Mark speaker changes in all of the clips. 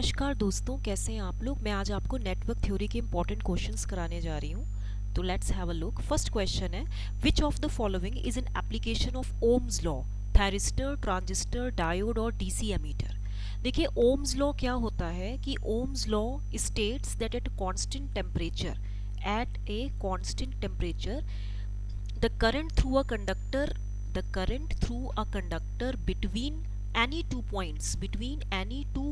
Speaker 1: नमस्कार दोस्तों, कैसे हैं आप लोग। मैं आज आपको नेटवर्क थ्योरी के इंपॉर्टेंट क्वेश्चंस कराने जा रही हूँ। तो let's have a look. First question है, which of the following is an application of Ohm's law? Thyristor, transistor, diode और डीसी एमीटर। देखिए, ओम्स लॉ क्या होता है कि Ohm's law states that at constant temperature the current through a conductor the current through a conductor between any two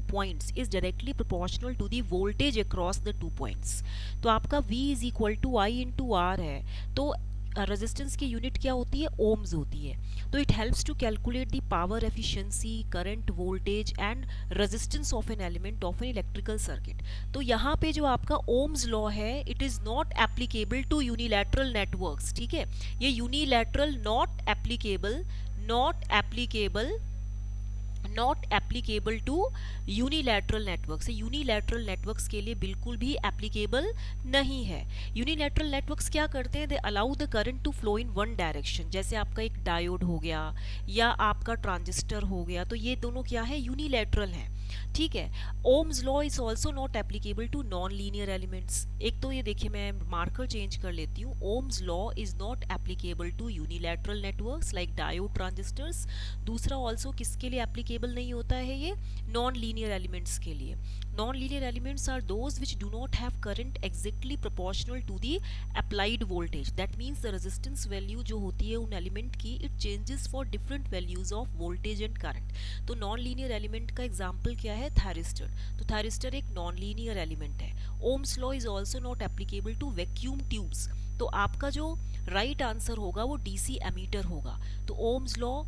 Speaker 1: points is directly proportional to the voltage across the two points। तो आपका V is equal to I into R है। तो resistance की unit क्या होती है? Ohms होती है। तो it helps to calculate the power efficiency, current, voltage and resistance of an element of an electrical circuit. तो यहाँ पे जो आपका ओम्स लॉ है, it is not applicable to unilateral networks. ठीक है, ये unilateral not applicable to unilateral networks. Unilateral networks के लिए बिल्कुल भी एप्लीकेबल नहीं है। यूनिलैटरल नेटवर्क्स क्या करते हैं? They allow the current to flow in one direction. जैसे आपका एक डायोड हो गया या आपका ट्रांजिस्टर हो गया, तो ये दोनों क्या है? यूनिलैटरल है। ठीक है। Ohm's law is also not applicable to non linear elements. एक तो ये देखिए, मैं मार्कर चेंज कर लेती हूँ। Ohm's law is not applicable to unilateral networks like diode, transistors. दूसरा ऑल्सो किसके लिए एप्लीकेबल नहीं होता है ये? नॉन लीनियर एलिमेंट्स के लिए। Non linear elements are those which do not have current exactly proportional to the applied voltage. That means the resistance value जो होती है उन एलिमेंट की, it changes for different values of voltage and current. तो non linear element का example क्या है? Thyristor. तो थायरिस्टर एक नॉन लीनियर एलिमेंट है। Ohm's law is also not applicable to vacuum tubes. तो आपका जो राइट आंसर होगा वो डीसी एमीटर होगा। तो ओम्स लॉ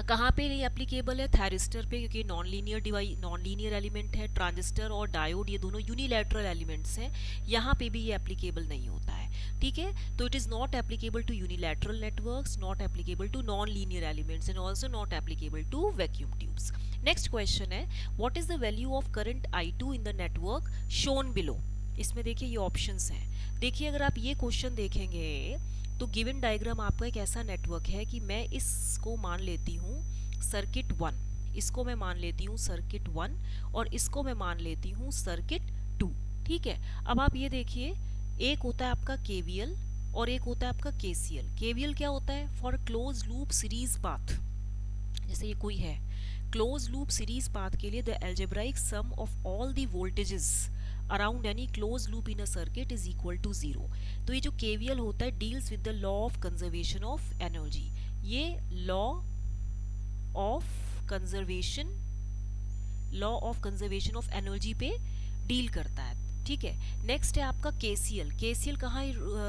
Speaker 1: कहाँ पे नहीं एप्लीकेबल है? थायरिस्टर पे, क्योंकि नॉन लीनियर एलिमेंट है। ट्रांजिस्टर और डायोड ये दोनों यूनिलैटरल एलिमेंट्स हैं, यहाँ पे भी ये एप्लीकेबल नहीं होता है। ठीक है, तो it is not applicable to unilateral networks, not applicable to non linear elements and also not applicable to vacuum tubes. Next question है, what is the value of current I2 in the network shown below? इसमें देखिए ये options हैं। देखिए, अगर आप ये question देखेंगे तो गिवन डायग्राम आपका एक ऐसा नेटवर्क है कि मैं इसको मान लेती हूँ सर्किट 1, इसको मैं मान लेती हूँ सर्किट 1 और इसको मैं मान लेती हूँ सर्किट 2। ठीक है, अब आप ये देखिए, एक होता है आपका केवीएल और एक होता है आपका केसीएल। केवीएल क्या होता है? For close loop series path. जैसे ये कोई है क्लोज लूप सीरीज पाथ के लिए, the algebraic sum of all the voltages around any close loop in a circuit is equal to 0। तो ये जो केवीएल होता है, deals with the law of conservation of energy. ये of conservation law of conservation of energy पे deal करता है। ठीक है, नेक्स्ट है आपका केसीएल। केसीएल कहाँ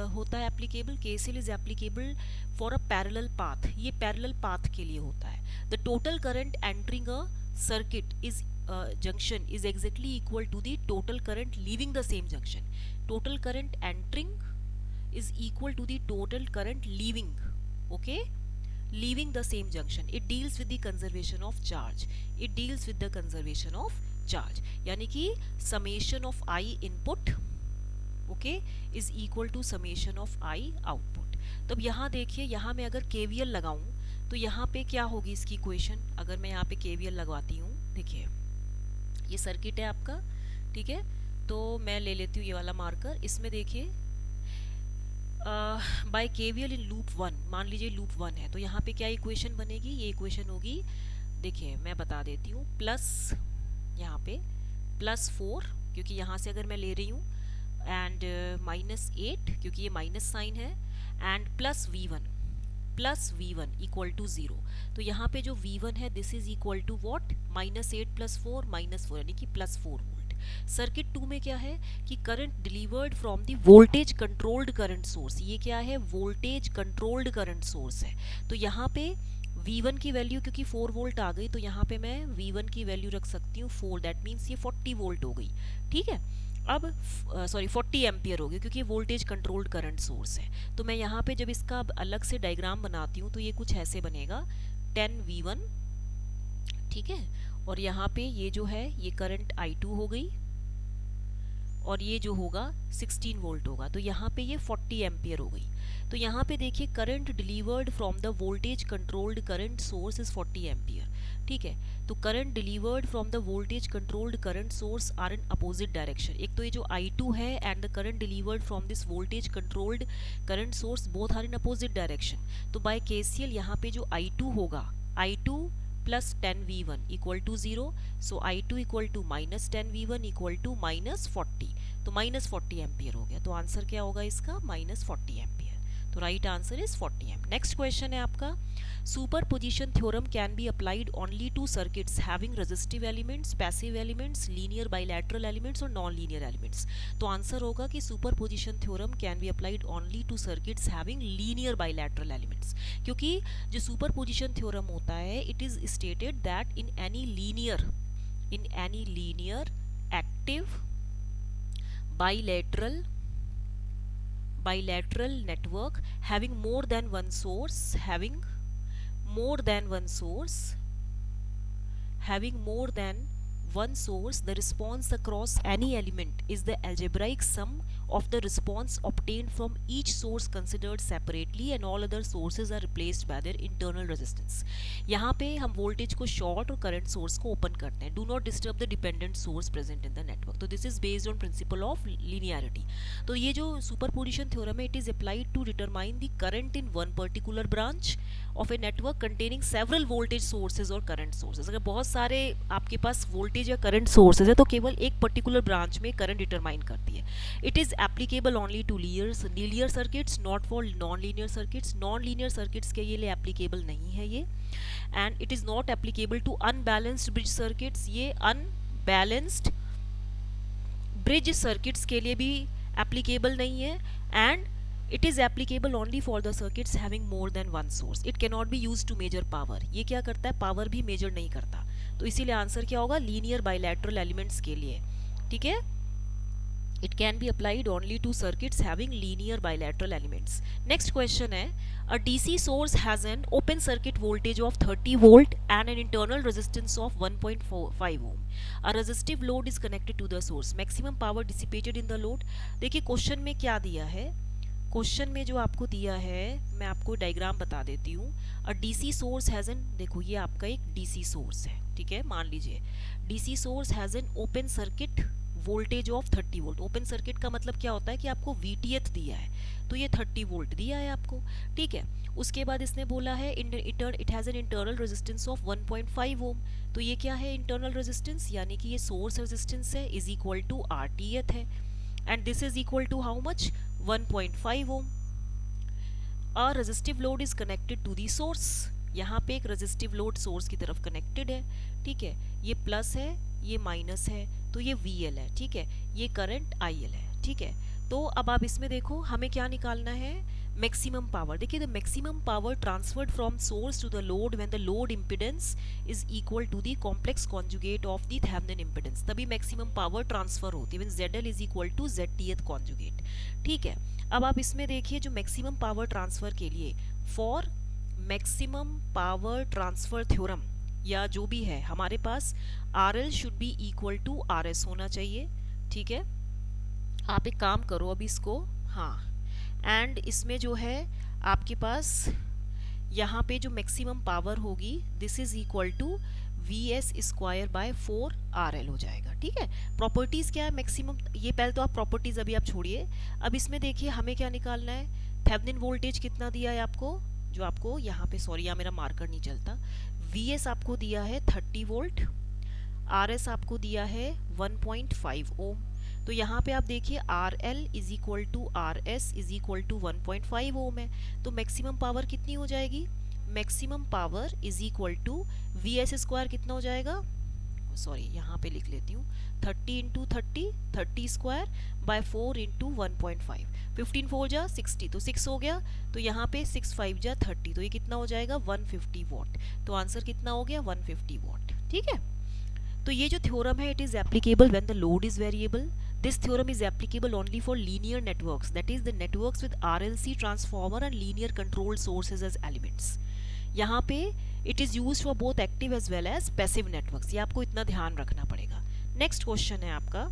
Speaker 1: होता है applicable? KCL is applicable for a parallel path. ये पैरेलल पाथ के लिए होता है। The total current entering a circuit is junction is exactly equal to the total current leaving the same junction. Total current entering is equal to the total current leaving, okay, leaving the same junction. It deals with the conservation of charge. It deals with the conservation of charge. यानी कि summation of I input, okay, is equal to summation of I output. तो अब यहाँ देखिए, यहाँ मैं अगर KVL लगाऊं तो यहाँ पे क्या होगी इसकी इक्वेशन? अगर मैं यहाँ पे KVL लगवाती हूँ, देखिए ये सर्किट है आपका। ठीक है, तो मैं ले लेती हूँ ये वाला मार्कर। इसमें देखिए बाय KVL इन लूप 1, मान लीजिए लूप 1 है, तो यहाँ पे क्या इक्वेशन बनेगी? ये इक्वेशन होगी, देखिए मैं बता देती हूँ, प्लस यहाँ पे +4, क्योंकि यहाँ से अगर मैं ले रही हूँ, एंड -8 क्योंकि ये माइनस साइन है, and plus V1 equal to 0। तो यहाँ पे जो V1 है, this is equal to what? -8 + 4 -4, यानी कि +4 वोल्ट। सर्किट 2 में क्या है कि current delivered from the voltage controlled current source. ये क्या है? वोल्टेज कंट्रोल्ड करंट सोर्स है। तो यहाँ पे V1 की वैल्यू क्योंकि 4 वोल्ट आ गई, तो यहाँ पे मैं V1 की वैल्यू रख सकती हूँ 4। दैट मीन्स ये 40 वोल्ट हो गई। ठीक है, अब 40 एम्पियर हो गया, क्योंकि ये वोल्टेज कंट्रोल्ड करंट सोर्स है। तो मैं यहाँ पे जब इसका अलग से डायग्राम बनाती हूँ तो ये कुछ ऐसे बनेगा, 10V1। ठीक है, और यहाँ पे ये जो है ये करंट I2 हो गई, और ये जो होगा 16 वोल्ट होगा, तो यहाँ पे ये 40 एम्पियर हो गई। तो यहाँ पे देखिए current delivered from the voltage controlled current source is 40 ampere, ठीक है। तो current delivered from the voltage controlled current source are in opposite direction. एक तो ये जो I2 है and the current delivered from this voltage controlled current source both are in opposite direction. तो by KCL यहाँ पे जो I2 होगा, I2 plus 10V1 equal to 0, so I2 equal to minus 10V1 equal to minus 40, तो minus 40 ampere हो गया। तो answer क्या होगा इसका, minus 40 एम्पियर। तो right answer is 40 M. Next question है आपका, superposition theorem can be applied only to circuits having resistive elements, passive elements, linear bilateral elements और नॉन लीनियर एलिमेंट्स। तो आंसर होगा कि superposition theorem can be applied only to circuits having linear bilateral elements, क्योंकि जो superposition theorem होता है it is stated that in any linear active bilateral network having more than one source, having more than one source, the response across any element is the algebraic sum of the response obtained from each source considered separately and all other sources are replaced by their internal resistance। यहाँ पे हम voltage को short और current source को open करते हैं, do not disturb the dependent source present in the network. तो this is based on principle of linearity. तो ये जो सुपरपोजिशन थ्योरम है it is applied to determine the current in one particular branch of a network containing several voltage sources और current sources. अगर बहुत सारे आपके पास वोल्टेज या करंट सोर्सेज है तो केवल एक पर्टिकुलर ब्रांच में करंट डिटरमाइन करती है। It is applicable only to linear circuits, not for non linear circuits. Non linear circuits के लिए एप्लीकेबल नहीं है ये। And it is not applicable to unbalanced bridge circuits, ये अनबैलेंस्ड ब्रिज सर्किट्स के लिए भी एप्लीकेबल नहीं है। And it is applicable only for the circuits having more than one source, it cannot be used to measure power। ये क्या करता है, पावर भी मेजर नहीं करता। तो इसीलिए आंसर क्या होगा, लीनियर बाइलैटरल एलिमेंट्स के लिए, ठीक है। It can be applied only to circuits having linear bilateral elements। Next question है, a DC source has an open circuit voltage of 30 volt and an internal resistance of 1.5 ohm। A resistive load is connected to the source, maximum power dissipated in the load। देखिए question में क्या दिया है, question में जो आपको दिया है मैं आपको डायग्राम बता देती हूँ। A DC source has an, देखो ये आपका एक डीसी सोर्स है, ठीक है। मान लीजिए DC source has an open circuit voltage of 30 volt. Open circuit का मतलब क्या होता है कि आपको VTH दिया है, तो ये 30 वोल्ट दिया है आपको, ठीक है। उसके बाद इसने बोला है it has an internal resistance of 1.5 ohm. तो ये क्या है, इंटरनल रेजिस्टेंस, यानी कि ये सोर्स रेजिस्टेंस है, इज इक्वल टू RTH है। And this is equal to how much, 1.5 ohm. A resistive load is connected to the source, यहाँ पे एक रेजिस्टिव लोड सोर्स की तरफ कनेक्टेड है, ठीक है। ये प्लस है, ये माइनस है, तो ये VL है, ठीक है। ये करंट IL है, ठीक है। तो अब आप इसमें देखो हमें क्या निकालना है, मैक्सिमम पावर। देखिए the maximum power transferred from source to the load when the load impedance is equal to the complex conjugate of the Thevenin impedance, तभी मैक्सिमम पावर ट्रांसफर होती है, ZL is equal to ZTH conjugate, ठीक है। अब आप इसमें देखिए जो मैक्सिमम पावर ट्रांसफर के लिए, for maximum power transfer theorem या जो भी है हमारे पास RL should be equal to RS होना चाहिए, ठीक है। आप एक काम करो अभी इसको, हाँ, एंड इसमें जो है आपके पास यहाँ पे जो मैक्सिमम पावर होगी this is equal to VS square by 4 RL हो जाएगा, ठीक है। प्रॉपर्टीज क्या है मैक्सिमम, ये पहले तो आप प्रॉपर्टीज अभी आप छोड़िए। अब इसमें देखिए हमें क्या निकालना है, थेवेनिन वोल्टेज कितना दिया है आपको, जो आपको यहाँ पे, सॉरी यहाँ मेरा मार्कर नहीं चलता, VS आपको दिया है 30 वोल्ट, RS आपको दिया है 1.5 ओम। तो यहाँ पे आप देखिए RL is equal to RS is equal to 1.5 ohm है, तो मैक्सिमम पावर कितनी हो जाएगी, maximum power is equal to VS square कितना हो जाएगा, सॉरी यहाँ पे लिख लेती हूँ, 30 इंटू 30 स्क्वायर बाय 4 इंटू 1.5, 15 4 जा 60, तो 6 हो गया। तो यहाँ पे 6 5 जा 30, तो ये कितना हो जाएगा 150 वॉट। तो आंसर कितना हो गया 150 वॉट, ठीक है। तो ये जो थ्योरम है it is applicable when the load is variable. This theorem is applicable only for linear networks, that is the networks with RLC transformer and linear controlled sources as elements. यहाँ पे it is used for both active as well as passive networks, ये आपको इतना ध्यान रखना पड़ेगा। Next question है आपका,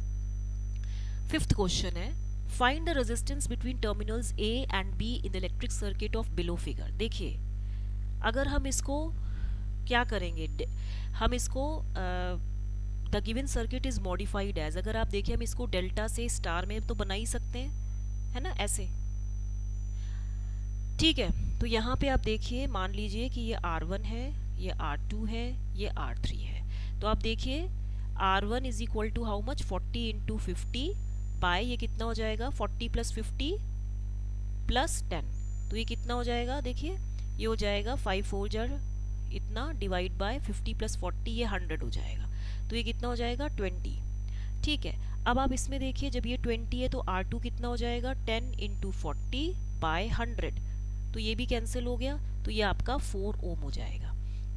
Speaker 1: फिफ्थ क्वेश्चन है, find the resistance between terminals A and B in the electric circuit of below figure. देखिए अगर हम इसको क्या करेंगे, हम इसको the given circuit is modified as, अगर आप देखिए हम इसको डेल्टा से स्टार में तो बना ही सकते हैं, है ना, ऐसे। ठीक है, तो यहाँ पे आप देखिए, मान लीजिए कि ये R1 है, ये R2 है, ये R3 है। तो आप देखिए R1 is equal to how much, 40 into 50 by ये कितना हो जाएगा 40 प्लस 50 प्लस 10, तो ये कितना हो जाएगा, देखिए ये हो जाएगा 5 4 जार इतना डिवाइड बाय 50 प्लस 40, ये 100 हो जाएगा, तो ये कितना हो जाएगा 20। ठीक है, अब आप इसमें देखिए जब ये 20 है तो R2 कितना हो जाएगा 10 इंटू 40 बाय 100, तो ये भी कैंसिल हो गया, तो ये आपका 4 ओम हो जाएगा।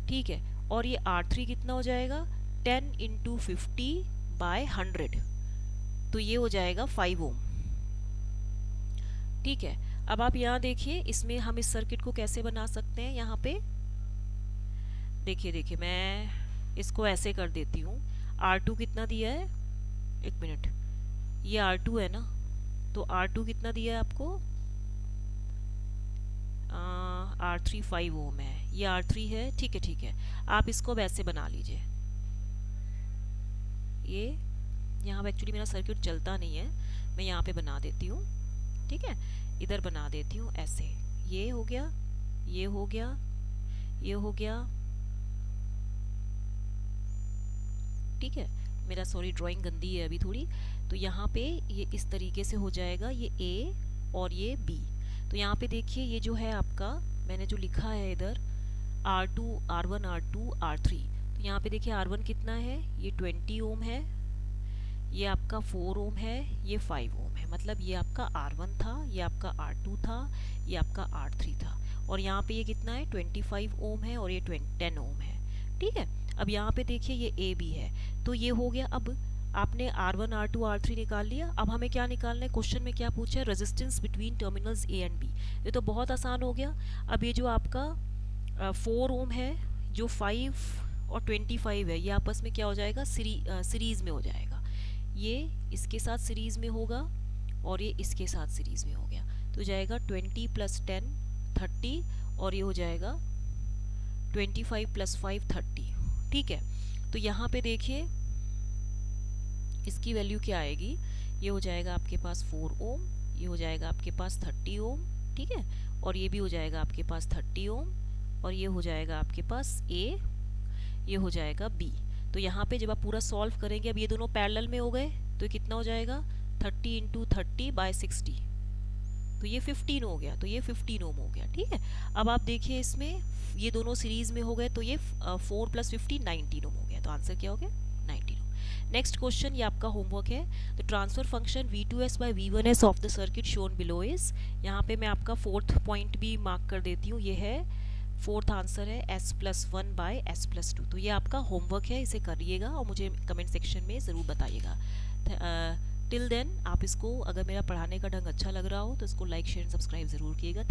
Speaker 1: ठीक है, और ये R3 कितना हो जाएगा 10 इंटू 50 बाय 100, तो ये हो जाएगा 5 ओम। ठीक है, अब आप यहाँ देखिए इसमें हम इस सर्किट को कैसे बना सकते हैं, यहाँ पे देखिए मैं इसको ऐसे कर देती हूँ। R2 कितना दिया है, एक मिनट, ये R2 है ना, तो R2 कितना दिया है आपको, R3 5 ओम है, ये R3 है। ठीक है, आप इसको वैसे बना लीजिए। ये यहाँ एक्चुअली मेरा सर्किट चलता नहीं है, मैं यहाँ पे बना देती हूँ। ठीक है, इधर बना देती हूँ ऐसे, ये हो गया, ये हो गया, ये हो गया। ठीक है, मेरा सॉरी ड्राइंग गंदी है अभी थोड़ी, तो यहाँ पे ये इस तरीके से हो जाएगा, ये A और ये B। तो यहाँ पे देखिए ये जो है आपका, मैंने जो लिखा है इधर R2 R1 R2 R3, तो यहाँ पे देखिए R1 कितना है, ये 20 ओम है, ये आपका 4 ओम है, ये 5 ओम है, मतलब ये आपका R1 था, ये आपका R2 था, ये आपका R3 था, और यहाँ पे ये कितना है 25 ओम है और ये 10 ओम है। ठीक है, अब यहाँ पे देखिए ये ए बी है, तो ये हो गया। अब आपने R1 R2 R3 निकाल लिया, अब हमें क्या निकालना है, क्वेश्चन में क्या पूछा है, resistance between terminals A and B. ये तो बहुत आसान हो गया। अब ये जो आपका 4 ओम है, जो 5 और 25 है, ये आपस में क्या हो जाएगा, सीरीज में हो जाएगा, ये इसके साथ सीरीज में होगा और ये इसके साथ सीरीज में हो गया, तो जाएगा 20 प्लस 10 30, और ये हो जाएगा 25 प्लस 5 30। ठीक है, तो यहाँ पे देखिए इसकी वैल्यू क्या आएगी, ये हो जाएगा आपके पास 4 ओम, ये हो जाएगा आपके पास 30 ओम। ठीक है, और ये भी हो जाएगा आपके पास 30 ओम, और ये हो जाएगा आपके पास A, ये हो जाएगा B। तो यहाँ पे जब आप पूरा सॉल्व करेंगे, अब ये दोनों पैरेलल में हो गए, तो कितना हो जाएगा 30 इंटू 30 बाय 60, तो ये 15 हो गया, तो ये 15 ओम हो गया। ठीक है, अब आप देखिए इसमें ये दोनों सीरीज में हो गए, तो ये 4 प्लस 50 19 ओम हो गया, तो आंसर क्या हो गया 19 ओम। नेक्स्ट क्वेश्चन, ये आपका होमवर्क है। The transfer function V2s by V1s of the circuit shown below is, यहाँ पे मैं आपका 4th पॉइंट भी मार्क कर देती हूँ, ये है 4th आंसर है S+1 बाय S+2। तो ये आपका होमवर्क है, इसे करिएगा और मुझे कमेंट सेक्शन में ज़रूर बताइएगा। टिल देन आप इसको, अगर मेरा पढ़ाने का ढंग अच्छा लग रहा हो तो इसको लाइक शेयर सब्सक्राइब ज़रूर कीजिएगा।